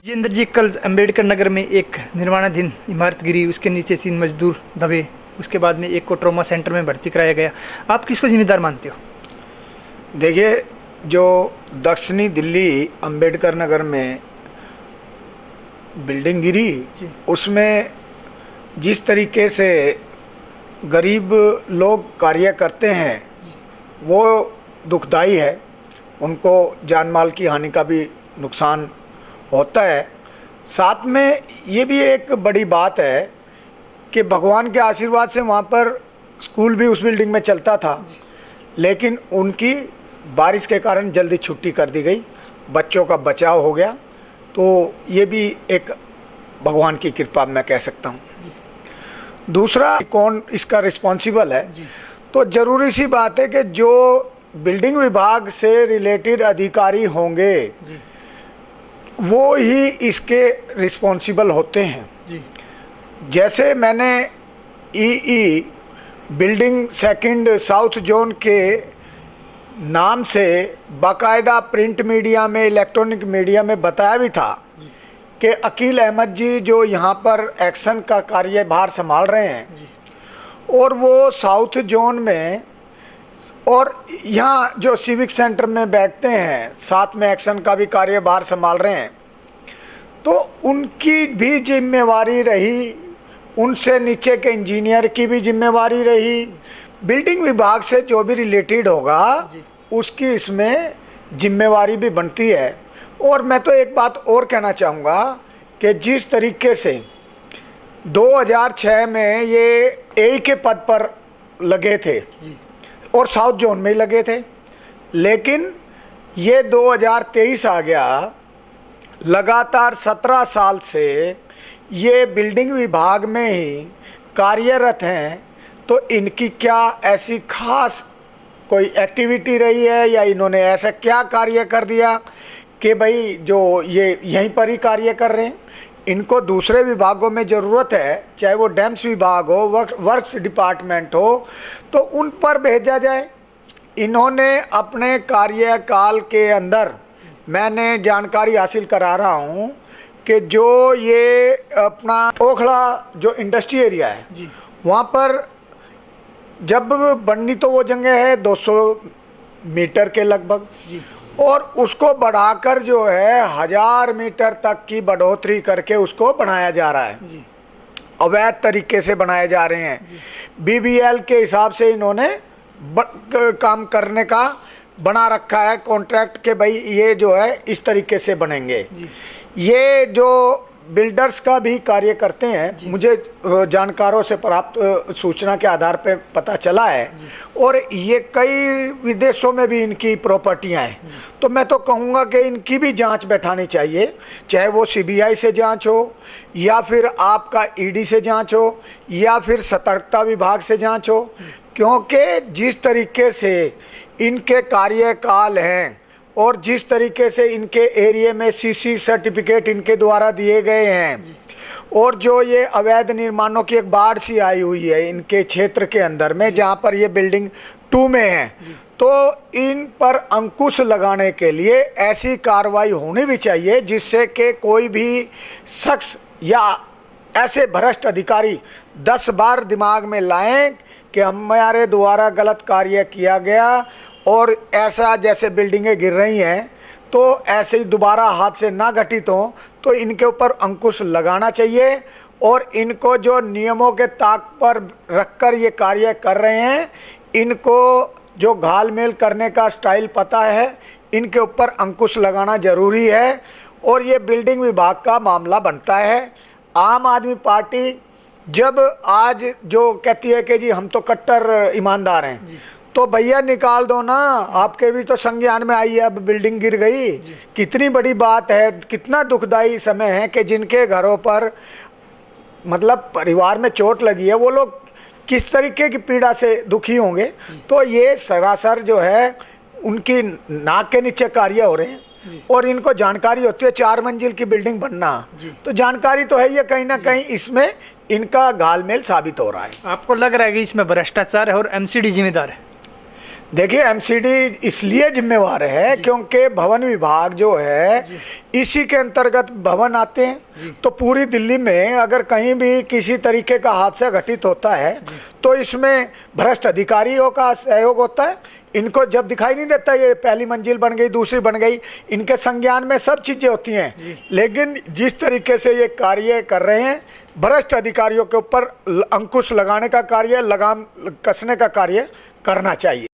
जितेंद्र जी, कल अंबेडकर नगर में एक निर्माणाधीन इमारत गिरी, उसके नीचे 3 मजदूर दबे, उसके बाद में एक को ट्रॉमा सेंटर में भर्ती कराया गया। आप किसको जिम्मेदार मानते हो? देखिए, जो दक्षिणी दिल्ली अंबेडकर नगर में बिल्डिंग गिरी, उसमें जिस तरीके से गरीब लोग कार्य करते हैं वो दुखदाई है। उनको जान माल की हानि का भी नुकसान होता है। साथ में ये भी एक बड़ी बात है कि भगवान के आशीर्वाद से वहाँ पर स्कूल भी उस बिल्डिंग में चलता था, लेकिन उनकी बारिश के कारण जल्दी छुट्टी कर दी गई, बच्चों का बचाव हो गया। तो ये भी एक भगवान की कृपा मैं कह सकता हूँ। दूसरा, कौन इसका रिस्पॉन्सिबल है, तो ज़रूरी सी बात है कि जो बिल्डिंग विभाग से रिलेटेड अधिकारी होंगे वो ही इसके रिस्पॉन्सिबल होते हैं। जैसे मैंने ई बिल्डिंग सेकंड साउथ जोन के नाम से बाकायदा प्रिंट मीडिया में, इलेक्ट्रॉनिक मीडिया में बताया भी था कि अकील अहमद जी जो यहाँ पर एक्शन का कार्यभार संभाल रहे हैं और वो साउथ जोन में और यहाँ जो सिविक सेंटर में बैठते हैं, साथ में एक्शन का भी कार्यभार संभाल रहे हैं, तो उनकी भी जिम्मेवारी रही, उनसे नीचे के इंजीनियर की भी जिम्मेवारी रही, बिल्डिंग विभाग से जो भी रिलेटेड होगा उसकी इसमें जिम्मेवारी भी बनती है। और मैं तो एक बात और कहना चाहूँगा कि जिस तरीके से 2006 में ये एई के पद पर लगे थे और साउथ जोन में ही लगे थे, लेकिन ये 2023 आ गया, लगातार 17 साल से ये बिल्डिंग विभाग में ही कार्यरत हैं। तो इनकी क्या ऐसी खास कोई एक्टिविटी रही है या इन्होंने ऐसा क्या कार्य कर दिया कि भाई जो ये यहीं पर ही कार्य कर रहे हैं? इनको दूसरे विभागों में ज़रूरत है, चाहे वो डैम्स विभाग हो, वर्क्स डिपार्टमेंट हो, तो उन पर भेजा जाए। इन्होंने अपने कार्यकाल के अंदर, मैंने जानकारी हासिल करा रहा हूँ कि जो ये अपना ओखला जो इंडस्ट्री एरिया है वहाँ पर जब बननी तो वो जगह है 200 मीटर के लगभग, और उसको बढ़ाकर जो है 1000 मीटर तक की बढ़ोतरी करके उसको बनाया जा रहा है। अवैध तरीके से बनाए जा रहे हैं। बीबीएल के हिसाब से इन्होंने काम करने का बना रखा है कॉन्ट्रैक्ट के भाई ये जो है इस तरीके से बनेंगे। ये जो बिल्डर्स का भी कार्य करते हैं, मुझे जानकारों से प्राप्त सूचना के आधार पर पता चला है, और ये कई विदेशों में भी इनकी प्रॉपर्टियां हैं। तो मैं तो कहूँगा कि इनकी भी जांच बैठानी चाहिए, चाहे वो सीबीआई से जांच हो या फिर आपका ईडी से जांच हो या फिर सतर्कता विभाग से जांच हो, क्योंकि जिस तरीके से इनके कार्यकाल हैं और जिस तरीके से इनके एरिया में सीसी सर्टिफिकेट इनके द्वारा दिए गए हैं, और जो ये अवैध निर्माणों की एक बाढ़ सी आई हुई है इनके क्षेत्र के अंदर में जहाँ पर ये बिल्डिंग 2 में है, तो इन पर अंकुश लगाने के लिए ऐसी कार्रवाई होनी भी चाहिए जिससे कि कोई भी शख्स या ऐसे भ्रष्ट अधिकारी 10 बार दिमाग में लाएं कि हमारे द्वारा गलत कार्य किया गया और ऐसा जैसे बिल्डिंगें गिर रही हैं तो ऐसे ही दोबारा हाथ से ना घटित हो, तो इनके ऊपर अंकुश लगाना चाहिए। और इनको जो नियमों के ताक पर रखकर ये कार्य कर रहे हैं, इनको जो घालमेल करने का स्टाइल पता है, इनके ऊपर अंकुश लगाना ज़रूरी है। और ये बिल्डिंग विभाग का मामला बनता है। आम आदमी पार्टी जब आज जो कहती है कि जी हम तो कट्टर ईमानदार हैं, तो भैया निकाल दो ना, आपके भी तो संज्ञान में आई है, अब बिल्डिंग गिर गई, कितनी बड़ी बात है, कितना दुखदाई समय है कि जिनके घरों पर मतलब परिवार में चोट लगी है वो लोग किस तरीके की पीड़ा से दुखी होंगे। तो ये सरासर जो है उनकी नाक के नीचे कार्य हो रहे हैं और इनको जानकारी होती है 4 मंजिल की बिल्डिंग बनना, तो जानकारी तो है, ये कहीं ना कहीं इसमें इनका घालमेल साबित हो रहा है। आपको लग रहा है कि इसमें भ्रष्टाचार है और एमसीडी जिम्मेदार है? देखिए एमसीडी इसलिए जिम्मेवार है क्योंकि भवन विभाग जो है इसी के अंतर्गत भवन आते हैं। तो पूरी दिल्ली में अगर कहीं भी किसी तरीके का हादसा घटित होता है तो इसमें भ्रष्ट अधिकारियों का सहयोग होता है। इनको जब दिखाई नहीं देता ये पहली मंजिल बन गई, दूसरी बन गई, इनके संज्ञान में सब चीज़ें होती हैं, लेकिन जिस तरीके से ये कार्य कर रहे हैं भ्रष्ट अधिकारियों के ऊपर अंकुश लगाने का कार्य, लगाम कसने का कार्य करना चाहिए।